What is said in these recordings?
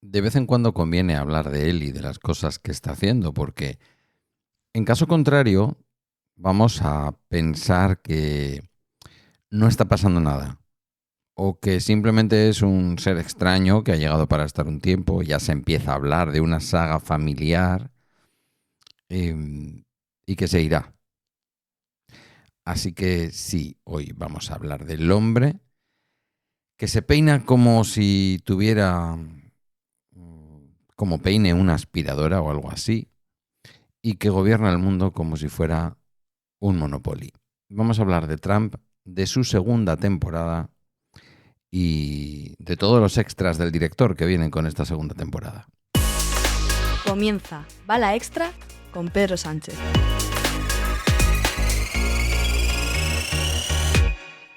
de vez en cuando conviene hablar de él y de las cosas que está haciendo, porque en caso contrario vamos a pensar que no está pasando nada o que simplemente es un ser extraño que ha llegado para estar un tiempo. Ya se empieza a hablar de una saga familiar y que se irá. Así que sí, hoy vamos a hablar del hombre que se peina como si tuviera como peine una aspiradora o algo así, y que gobierna el mundo como si fuera un Monopoly. Vamos a hablar de Trump, de su segunda temporada y de todos los extras del director que vienen con esta segunda temporada. Comienza Bala Extra con Pedro Sánchez.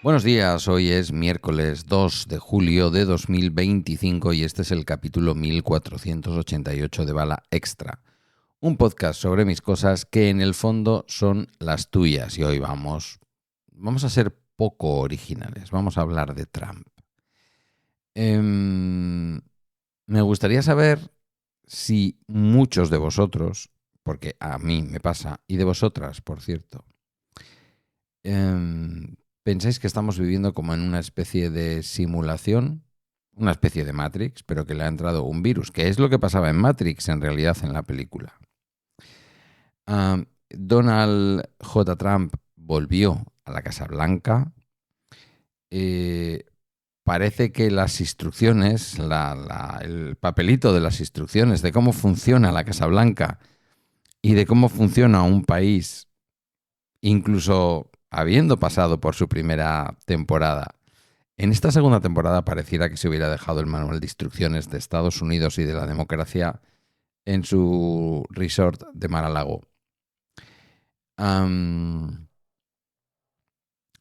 Buenos días, hoy es miércoles 2 de julio de 2025 y este es el capítulo 1488 de Bala Extra. Un podcast sobre mis cosas que en el fondo son las tuyas y hoy vamos a ser poco originales, vamos a hablar de Trump. Me gustaría saber si muchos de vosotros, porque a mí me pasa, y de vosotras, por cierto, pensáis que estamos viviendo como en una especie de simulación, una especie de Matrix, pero que le ha entrado un virus, que es lo que pasaba en Matrix en realidad en la película. Donald J. Trump volvió a la Casa Blanca. Parece que las instrucciones, el papelito de las instrucciones de cómo funciona la Casa Blanca y de cómo funciona un país, incluso habiendo pasado por su primera temporada, en esta segunda temporada pareciera que se hubiera dejado el manual de instrucciones de Estados Unidos y de la democracia en su resort de Mar-a-Lago.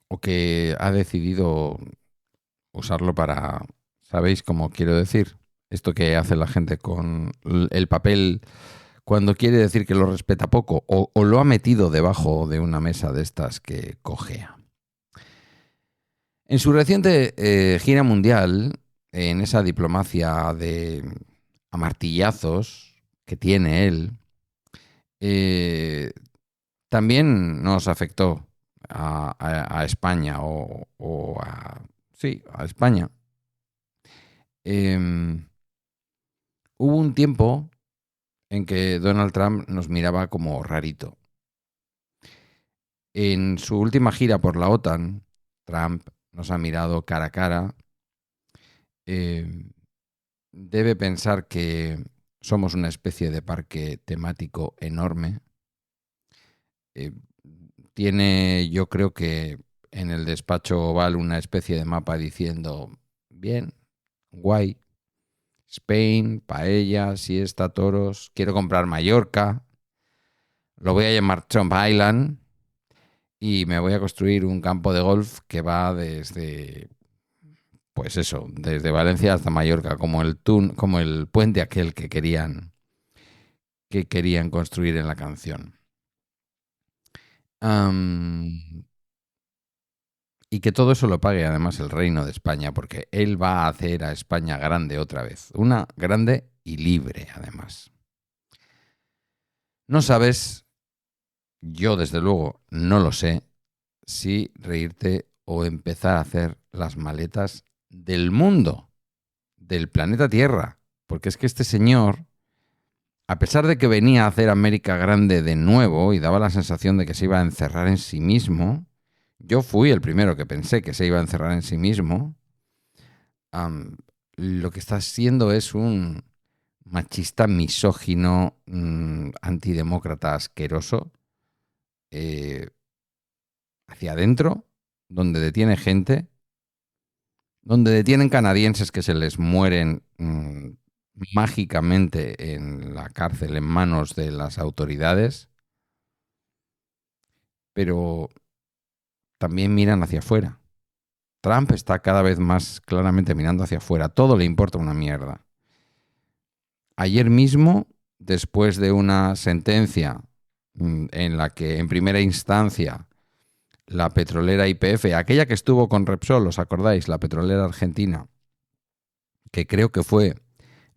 O que ha decidido usarlo para, ¿sabéis cómo quiero decir? Esto que hace la gente con el papel cuando quiere decir que lo respeta poco o lo ha metido debajo de una mesa de estas que cojea. En su reciente gira mundial, en esa diplomacia de amartillazos que tiene él, también nos afectó a España a España. Hubo un tiempo en que Donald Trump nos miraba como rarito. En su última gira por la OTAN, Trump nos ha mirado cara a cara. Debe pensar que somos una especie de parque temático enorme. Tiene, yo creo que en el despacho oval, una especie de mapa diciendo, bien, guay, Spain, paella, siesta, toros, quiero comprar Mallorca, lo voy a llamar Trump Island y me voy a construir un campo de golf que va desde, pues eso, desde Valencia hasta Mallorca, como el puente aquel que querían construir en la canción. Y que todo eso lo pague además el Reino de España, porque él va a hacer a España grande otra vez. Una grande y libre, además. No sabes, yo desde luego no lo sé, si reírte o empezar a hacer las maletas del mundo, del planeta Tierra. Porque es que este señor, a pesar de que venía a hacer América grande de nuevo y daba la sensación de que se iba a encerrar en sí mismo, yo fui el primero que pensé que se iba a encerrar en sí mismo, lo que está siendo es un machista, misógino, antidemócrata asqueroso, hacia adentro, donde detiene gente, donde detienen canadienses que se les mueren mágicamente en la cárcel en manos de las autoridades, pero también miran hacia afuera. Trump está cada vez más claramente mirando hacia afuera. Todo le importa una mierda. Ayer mismo, después de una sentencia en la que en primera instancia la petrolera YPF, aquella que estuvo con Repsol, ¿os acordáis? La petrolera argentina, que creo que fue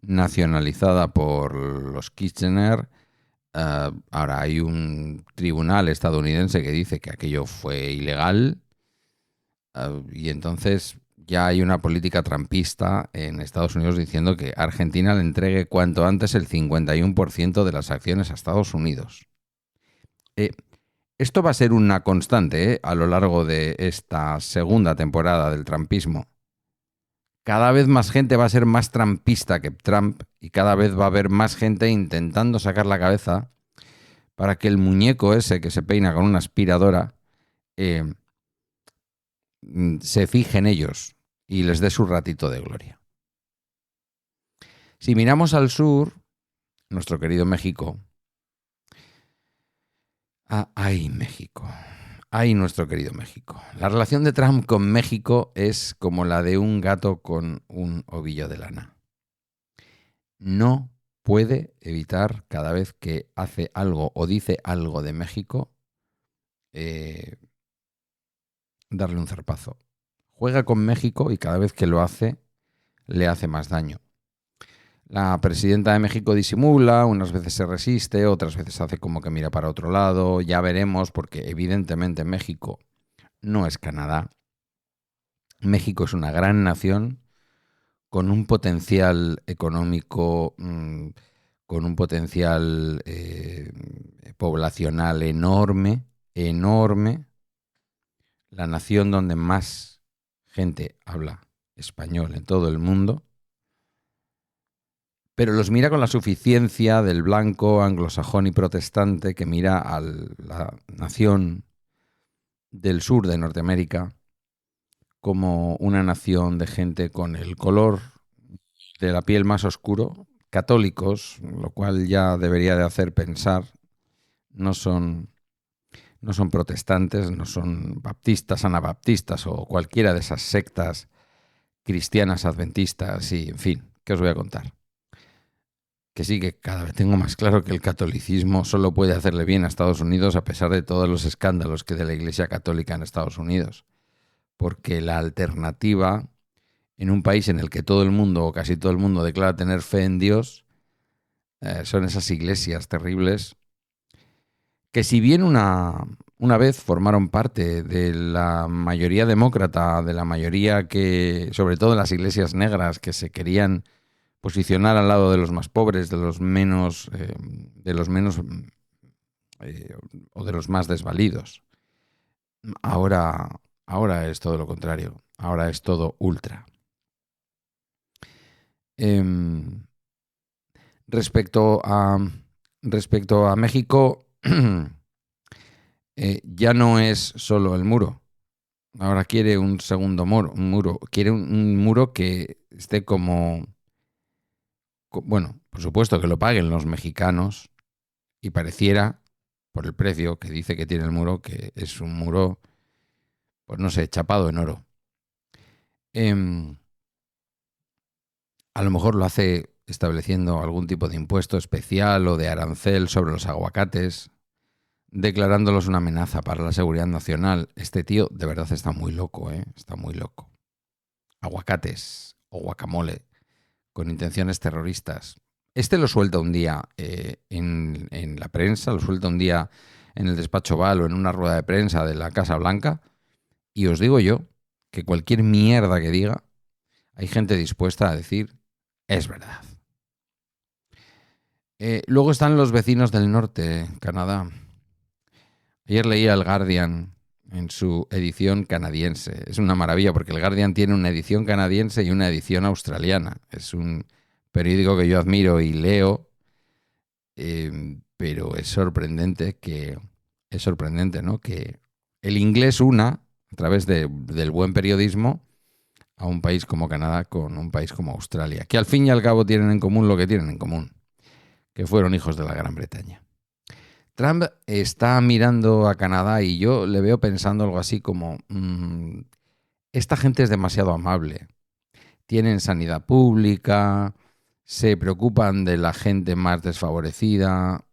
nacionalizada por los Kirchner. Ahora hay un tribunal estadounidense que dice que aquello fue ilegal, y entonces ya hay una política trumpista en Estados Unidos diciendo que Argentina le entregue cuanto antes el 51% de las acciones a Estados Unidos. Esto va a ser una constante a lo largo de esta segunda temporada del trumpismo. Cada vez más gente va a ser más trumpista que Trump y cada vez va a haber más gente intentando sacar la cabeza para que el muñeco ese que se peina con una aspiradora se fije en ellos y les dé su ratito de gloria. Si miramos al sur, nuestro querido México, ¡ay, México! ¡Ay, nuestro querido México! La relación de Trump con México es como la de un gato con un ovillo de lana. No puede evitar, cada vez que hace algo o dice algo de México, darle un zarpazo. Juega con México y cada vez que lo hace, le hace más daño. La presidenta de México disimula, unas veces se resiste, otras veces hace como que mira para otro lado. Ya veremos, porque evidentemente México no es Canadá. México es una gran nación con un potencial económico, con un potencial poblacional enorme, enorme. La nación donde más gente habla español en todo el mundo. Pero los mira con la suficiencia del blanco, anglosajón y protestante que mira a la nación del sur de Norteamérica como una nación de gente con el color de la piel más oscuro, católicos, lo cual ya debería de hacer pensar, no son protestantes, no son baptistas, anabaptistas o cualquiera de esas sectas cristianas adventistas y, en fin, ¿qué os voy a contar? Que sí, que cada vez tengo más claro que el catolicismo solo puede hacerle bien a Estados Unidos a pesar de todos los escándalos que de la Iglesia Católica en Estados Unidos. Porque la alternativa en un país en el que todo el mundo o casi todo el mundo declara tener fe en Dios son esas iglesias terribles que, si bien una vez formaron parte de la mayoría demócrata, de la mayoría que, sobre todo en las iglesias negras, que se querían posicionar al lado de los más pobres, de los menos o de los más desvalidos. Ahora es todo lo contrario. Ahora es todo ultra. Respecto a México, ya no es solo el muro. Ahora quiere un segundo muro. Quiere un muro que esté como... Bueno, por supuesto que lo paguen los mexicanos y pareciera, por el precio que dice que tiene el muro, que es un muro, pues no sé, chapado en oro. A lo mejor lo hace estableciendo algún tipo de impuesto especial o de arancel sobre los aguacates, declarándolos una amenaza para la seguridad nacional. Este tío de verdad está muy loco, está muy loco. Aguacates o guacamole con intenciones terroristas. Este lo suelta un día en la prensa, lo suelta un día en el despacho Oval o en una rueda de prensa de la Casa Blanca, y os digo yo que cualquier mierda que diga, hay gente dispuesta a decir, es verdad. Luego están los vecinos del norte, Canadá. Ayer leía el Guardian en su edición canadiense. Es una maravilla porque el Guardian tiene una edición canadiense y una edición australiana. Es un periódico que yo admiro y leo, pero es sorprendente, ¿no? Que el inglés una, a través del buen periodismo, a un país como Canadá con un país como Australia, que al fin y al cabo tienen en común lo que tienen en común, que fueron hijos de la Gran Bretaña. Trump está mirando a Canadá y yo le veo pensando algo así como, esta gente es demasiado amable, tienen sanidad pública, se preocupan de la gente más desfavorecida,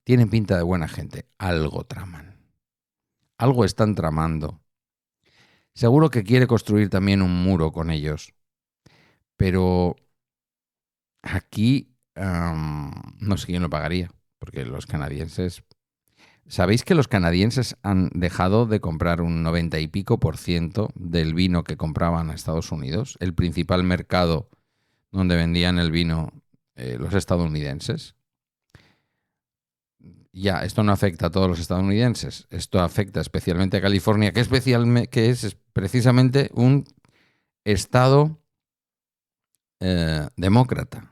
tienen pinta de buena gente, algo traman, algo están tramando. Seguro que quiere construir también un muro con ellos, pero aquí no sé quién lo pagaría, porque los canadienses... ¿Sabéis que los canadienses han dejado de comprar un 90 y pico % del vino que compraban a Estados Unidos? El principal mercado donde vendían el vino los estadounidenses. Ya, esto no afecta a todos los estadounidenses. Esto afecta especialmente a California, que es precisamente un estado demócrata.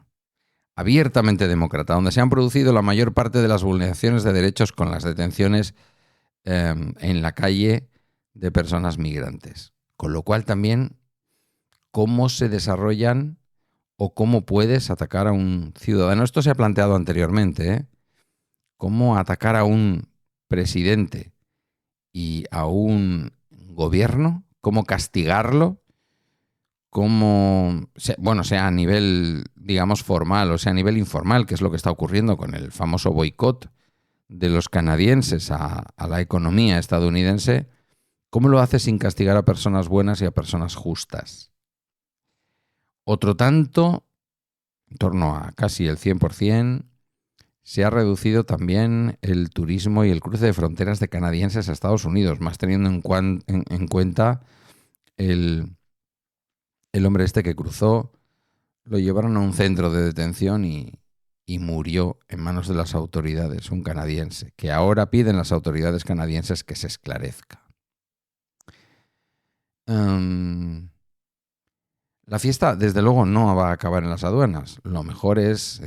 Abiertamente demócrata, donde se han producido la mayor parte de las vulneraciones de derechos con las detenciones en la calle de personas migrantes. Con lo cual también, ¿cómo se desarrollan o cómo puedes atacar a un ciudadano? Esto se ha planteado anteriormente, ¿eh? ¿Cómo atacar a un presidente y a un gobierno? ¿Cómo castigarlo? Sea a nivel, digamos, formal o sea a nivel informal, que es lo que está ocurriendo con el famoso boicot de los canadienses a la economía estadounidense. ¿Cómo lo hace sin castigar a personas buenas y a personas justas? Otro tanto, en torno a casi el 100%, se ha reducido también el turismo y el cruce de fronteras de canadienses a Estados Unidos, más teniendo en cuenta el hombre este que cruzó, lo llevaron a un centro de detención y murió en manos de las autoridades, un canadiense, que ahora piden las autoridades canadienses que se esclarezca. La fiesta, desde luego, no va a acabar en las aduanas. Lo mejor es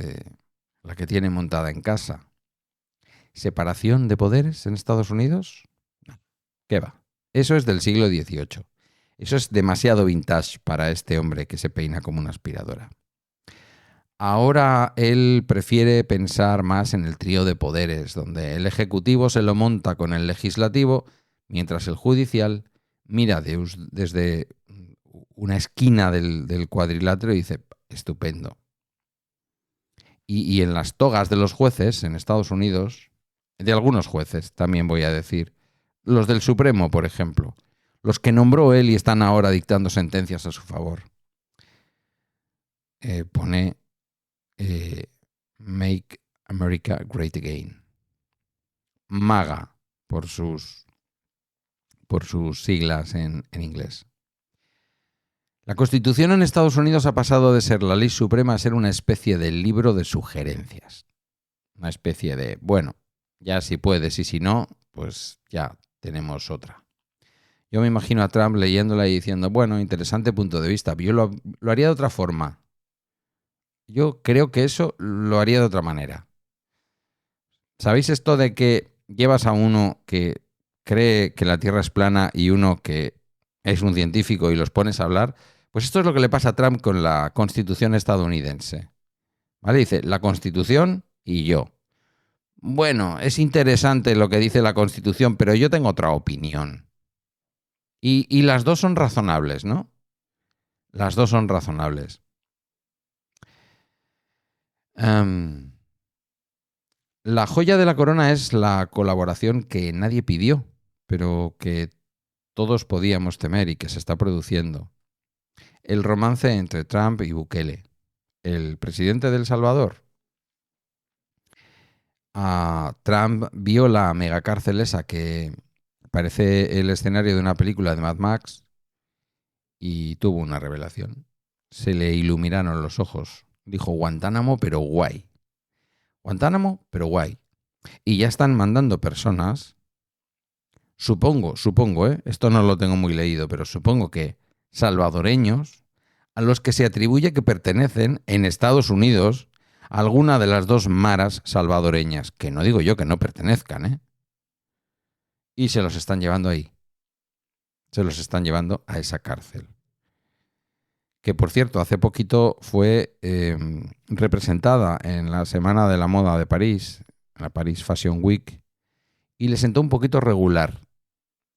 la que tiene montada en casa. ¿Separación de poderes en Estados Unidos? No. ¿Qué va? Eso es del siglo XVIII. Eso es demasiado vintage para este hombre que se peina como una aspiradora. Ahora él prefiere pensar más en el trío de poderes, donde el ejecutivo se lo monta con el legislativo, mientras el judicial mira desde una esquina del cuadrilátero y dice, estupendo. Y en las togas de los jueces en Estados Unidos, de algunos jueces también voy a decir, los del Supremo, por ejemplo, los que nombró él y están ahora dictando sentencias a su favor, pone Make America Great Again. MAGA, por sus siglas en inglés. La Constitución en Estados Unidos ha pasado de ser la ley suprema a ser una especie de libro de sugerencias. Una especie de, bueno, ya si puedes y si no, pues ya tenemos otra. Yo me imagino a Trump leyéndola y diciendo, bueno, interesante punto de vista. Yo lo haría de otra forma. Yo creo que eso lo haría de otra manera. ¿Sabéis esto de que llevas a uno que cree que la Tierra es plana y uno que es un científico y los pones a hablar? Pues esto es lo que le pasa a Trump con la Constitución estadounidense. ¿Vale? Dice, la Constitución y yo. Bueno, es interesante lo que dice la Constitución, pero yo tengo otra opinión. Y las dos son razonables, ¿no? Las dos son razonables. La joya de la corona es la colaboración que nadie pidió, pero que todos podíamos temer y que se está produciendo. El romance entre Trump y Bukele, el presidente de El Salvador. Trump vio la megacárcel esa que parece el escenario de una película de Mad Max y tuvo una revelación. Se le iluminaron los ojos. Dijo Guantánamo, pero guay. Guantánamo, pero guay. Y ya están mandando personas, supongo, esto no lo tengo muy leído, pero supongo que salvadoreños, a los que se atribuye que pertenecen en Estados Unidos a alguna de las dos maras salvadoreñas, que no digo yo que no pertenezcan, ¿eh? Y se los están llevando ahí. Se los están llevando a esa cárcel. Que, por cierto, hace poquito fue representada en la Semana de la Moda de París, en la Paris Fashion Week, y le sentó un poquito regular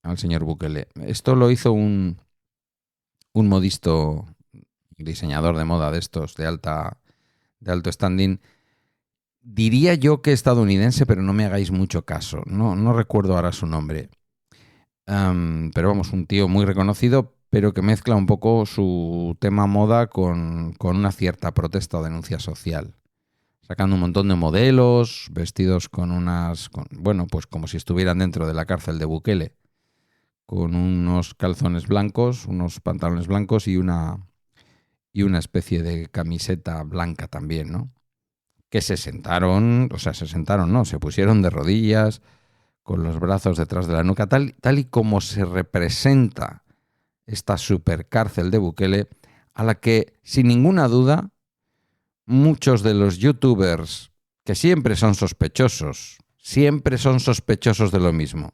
al señor Bukele. Esto lo hizo un modisto diseñador de moda de estos, de alto standing. Diría yo que estadounidense, pero no me hagáis mucho caso. No recuerdo ahora su nombre. Pero vamos, un tío muy reconocido, pero que mezcla un poco su tema moda con una cierta protesta o denuncia social. Sacando un montón de modelos, vestidos bueno, pues como si estuvieran dentro de la cárcel de Bukele, con unos calzones blancos, unos pantalones blancos y una especie de camiseta blanca también, ¿no? Que se pusieron de rodillas, con los brazos detrás de la nuca, tal y como se representa esta supercárcel de Bukele, a la que, sin ninguna duda, muchos de los youtubers, que siempre son sospechosos de lo mismo,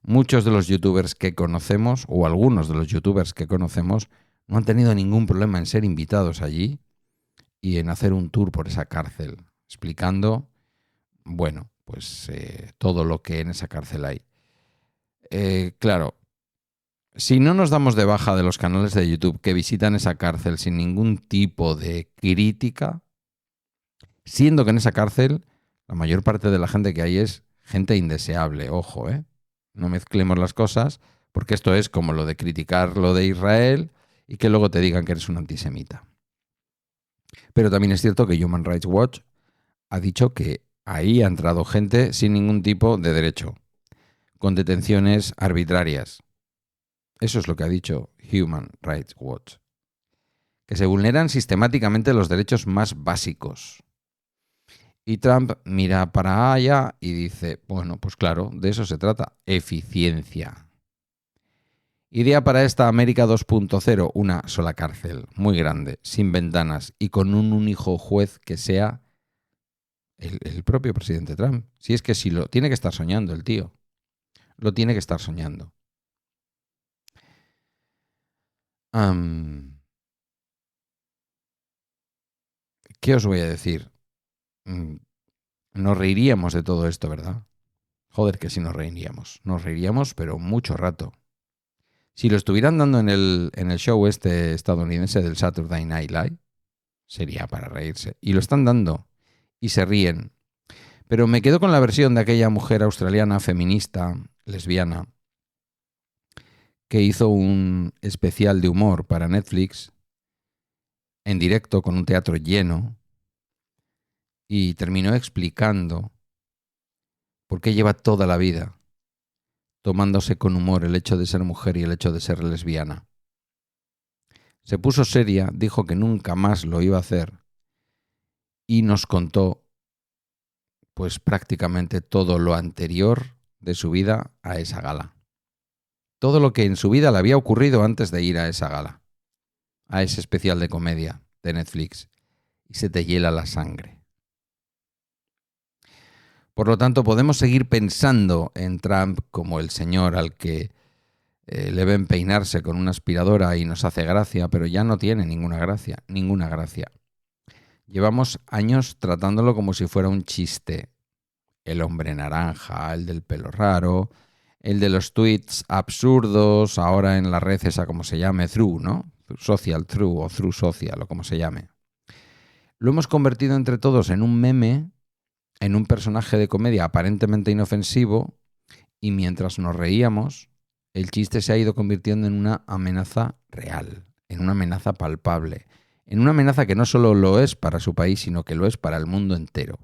muchos de los youtubers que conocemos, o algunos de los youtubers que conocemos, no han tenido ningún problema en ser invitados allí y en hacer un tour por esa cárcel, explicando, bueno, pues todo lo que en esa cárcel hay. Claro, si no nos damos de baja de los canales de YouTube que visitan esa cárcel sin ningún tipo de crítica, siendo que en esa cárcel la mayor parte de la gente que hay es gente indeseable, ojo, no mezclemos las cosas, porque esto es como lo de criticar lo de Israel y que luego te digan que eres un antisemita. Pero también es cierto que Human Rights Watch ha dicho que ahí ha entrado gente sin ningún tipo de derecho, con detenciones arbitrarias. Eso es lo que ha dicho Human Rights Watch. Que se vulneran sistemáticamente los derechos más básicos. Y Trump mira para allá y dice, bueno, pues claro, de eso se trata, eficiencia. Idea para esta América 2.0, una sola cárcel, muy grande, sin ventanas y con un único juez que sea el propio presidente Trump. Si es que sí, lo tiene que estar soñando el tío. Lo tiene que estar soñando. ¿Qué os voy a decir? Nos reiríamos de todo esto, ¿verdad? Joder, que sí nos reiríamos. Nos reiríamos, pero mucho rato. Si lo estuvieran dando en el show este estadounidense del Saturday Night Live, sería para reírse. Y lo están dando. Y se ríen. Pero me quedo con la versión de aquella mujer australiana, feminista, lesbiana, que hizo un especial de humor para Netflix, en directo, con un teatro lleno, y terminó explicando por qué lleva toda la vida tomándose con humor el hecho de ser mujer y el hecho de ser lesbiana. Se puso seria, dijo que nunca más lo iba a hacer y nos contó pues prácticamente todo lo anterior de su vida a esa gala. Todo lo que en su vida le había ocurrido antes de ir a esa gala, a ese especial de comedia de Netflix, y se te hiela la sangre. Por lo tanto, podemos seguir pensando en Trump como el señor al que le ven peinarse con una aspiradora y nos hace gracia, pero ya no tiene ninguna gracia. Llevamos años tratándolo como si fuera un chiste. El hombre naranja, el del pelo raro, el de los tweets absurdos, ahora en la red esa como se llame, True, ¿no? Social True o True Social o como se llame. Lo hemos convertido entre todos en un meme, en un personaje de comedia aparentemente inofensivo, y mientras nos reíamos, el chiste se ha ido convirtiendo en una amenaza real, en una amenaza palpable, en una amenaza que no solo lo es para su país, sino que lo es para el mundo entero.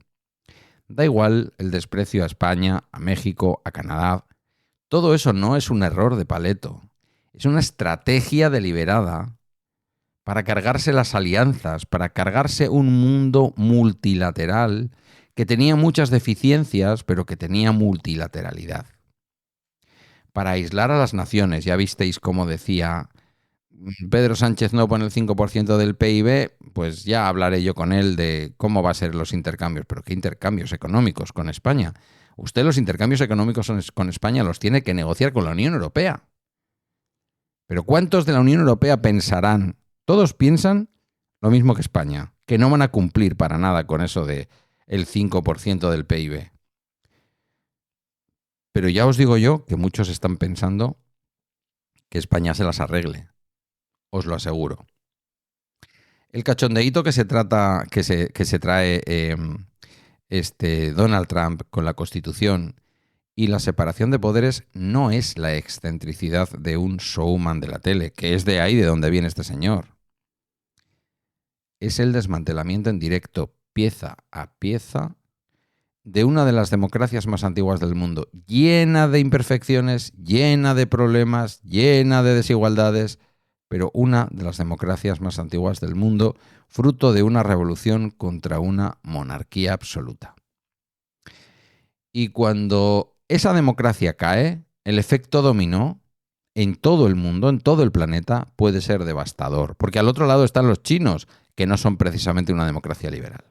Da igual el desprecio a España, a México, a Canadá. Todo eso no es un error de paleto. Es una estrategia deliberada para cargarse las alianzas, para cargarse un mundo multilateral que tenía muchas deficiencias, pero que tenía multilateralidad. Para aislar a las naciones, ya visteis cómo decía Pedro Sánchez no pone el 5% del PIB, pues ya hablaré yo con él de cómo va a ser los intercambios. Pero ¿qué intercambios económicos con España? Usted los intercambios económicos con España los tiene que negociar con la Unión Europea. Pero ¿cuántos de la Unión Europea pensarán? Todos piensan lo mismo que España, que no van a cumplir para nada con eso de el 5% del PIB. Pero ya os digo yo que muchos están pensando que España se las arregle. Os lo aseguro. El cachondeíto que se trae Donald Trump con la Constitución Y la separación de poderes no es la excentricidad de un showman de la tele, que es de ahí de donde viene este señor. Es el desmantelamiento en directo, pieza a pieza, de una de las democracias más antiguas del mundo, llena de imperfecciones, llena de problemas, llena de desigualdades, pero una de las democracias más antiguas del mundo, fruto de una revolución contra una monarquía absoluta. Y cuando esa democracia cae, el efecto dominó en todo el mundo, en todo el planeta, puede ser devastador. Porque al otro lado están los chinos, que no son precisamente una democracia liberal.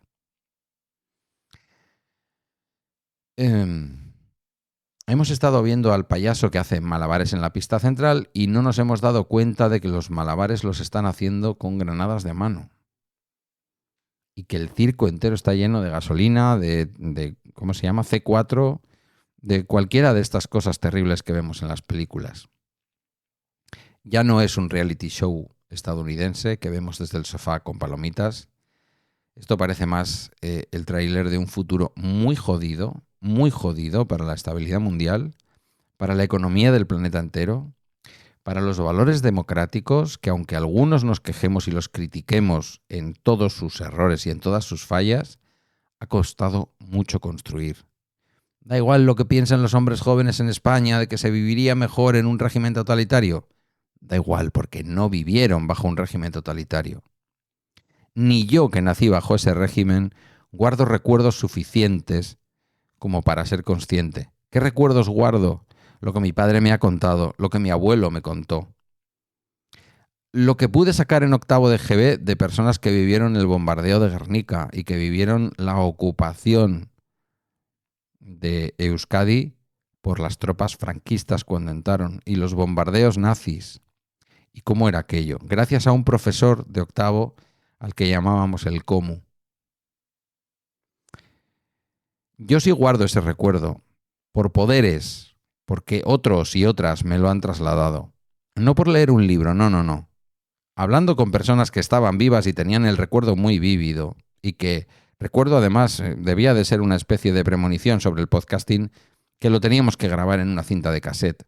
Hemos estado viendo al payaso que hace malabares en la pista central y no nos hemos dado cuenta de que los malabares los están haciendo con granadas de mano. Y que el circo entero está lleno de gasolina, de ¿cómo se llama? C4, de cualquiera de estas cosas terribles que vemos en las películas. Ya no es un reality show estadounidense que vemos desde el sofá con palomitas. Esto parece más el tráiler de un futuro muy jodido para la estabilidad mundial, para la economía del planeta entero, para los valores democráticos, que aunque algunos nos quejemos y los critiquemos en todos sus errores y en todas sus fallas, ha costado mucho construir. Da igual lo que piensen los hombres jóvenes en España de que se viviría mejor en un régimen totalitario. Da igual, porque no vivieron bajo un régimen totalitario. Ni yo, que nací bajo ese régimen, guardo recuerdos suficientes como para ser consciente. ¿Qué recuerdos guardo? Lo que mi padre me ha contado, lo que mi abuelo me contó. Lo que pude sacar en octavo de GB de personas que vivieron el bombardeo de Guernica y que vivieron la ocupación de Euskadi por las tropas franquistas cuando entraron y los bombardeos nazis. ¿Y cómo era aquello? Gracias a un profesor de octavo al que llamábamos el Comu. Yo sí guardo ese recuerdo, por poderes, porque otros y otras me lo han trasladado. No por leer un libro, no. Hablando con personas que estaban vivas y tenían el recuerdo muy vívido, y que, recuerdo además, debía de ser una especie de premonición sobre el podcasting, que lo teníamos que grabar en una cinta de cassette.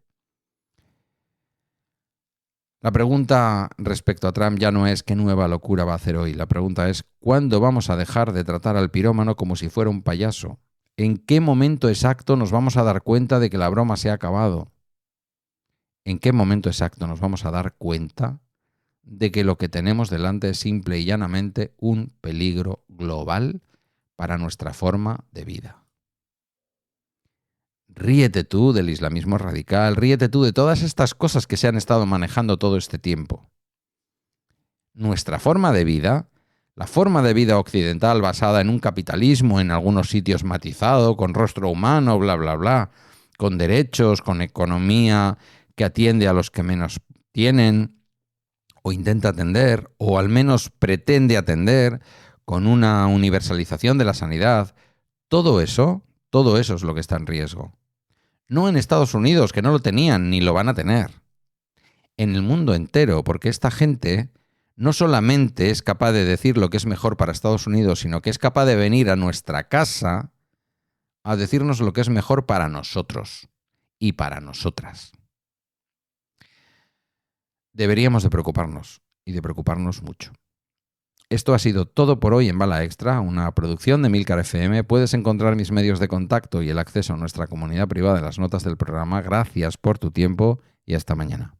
La pregunta respecto a Trump ya no es qué nueva locura va a hacer hoy. La pregunta es ¿cuándo vamos a dejar de tratar al pirómano como si fuera un payaso? ¿En qué momento exacto nos vamos a dar cuenta de que la broma se ha acabado? ¿En qué momento exacto nos vamos a dar cuenta de que lo que tenemos delante es simple y llanamente un peligro global para nuestra forma de vida? Ríete tú del islamismo radical, ríete tú de todas estas cosas que se han estado manejando todo este tiempo. Nuestra forma de vida, la forma de vida occidental basada en un capitalismo en algunos sitios matizado, con rostro humano, bla, bla, bla, con derechos, con economía que atiende a los que menos tienen, o intenta atender, o al menos pretende atender, con una universalización de la sanidad, todo eso es lo que está en riesgo. No en Estados Unidos, que no lo tenían ni lo van a tener. En el mundo entero, porque esta gente no solamente es capaz de decir lo que es mejor para Estados Unidos, sino que es capaz de venir a nuestra casa a decirnos lo que es mejor para nosotros y para nosotras. Deberíamos de preocuparnos, y de preocuparnos mucho. Esto ha sido todo por hoy en Bala Extra, una producción de Milcar FM. Puedes encontrar mis medios de contacto y el acceso a nuestra comunidad privada en las notas del programa. Gracias por tu tiempo y hasta mañana.